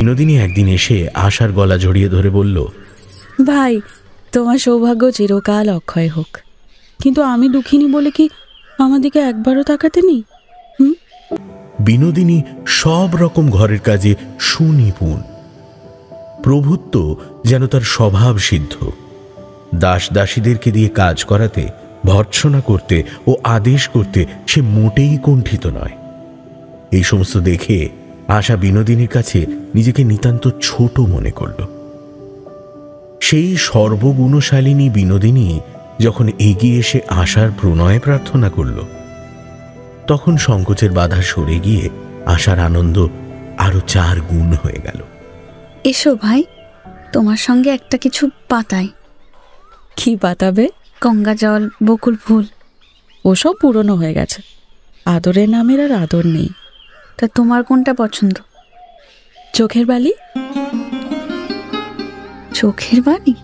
বিনোদিনী একদিন এসে আশার গলা জড়িয়ে ধরে বলল, ভাই, তোমার সৌভাগ্য চিরকাল অক্ষয় হোক, কিন্তু আমি দুঃখিনী বলে কি আমার দিকে একবারও তাকাতে নেই? বিনোদিনী সব রকম ঘরের কাজে সুনিপুণ। প্রভুত্ব যেন তার স্বভাব সিদ্ধ। দাস দাসীদেরকে দিয়ে কাজ করাতে, ভর্ৎসনা করতে ও আদেশ করতে সে মোটেই কুণ্ঠিত নয়। এই সমস্ত দেখে আশা বিনোদিনীর কাছে নিজেকে নিতান্ত ছোট মনে করল। সেই সর্বগুণশালিনী বিনোদিনী যখন এগিয়ে এসে আশার প্রণয় প্রার্থনা করল, তখন সংকোচের বাধা সরে গিয়ে আশার আনন্দ আরো 4 গুণ হয়ে গেল। এসো ভাই, তোমার সঙ্গে একটা কিছু পাতাই। কি পাতাবে? গঙ্গা জল, বকুল ফুল। ওসব পুরনো হয়ে গেছে, আদরের নামের আর আদর নেই। তা তোমার কোনটা পছন্দ? চোখের বালি। চোখের বালি?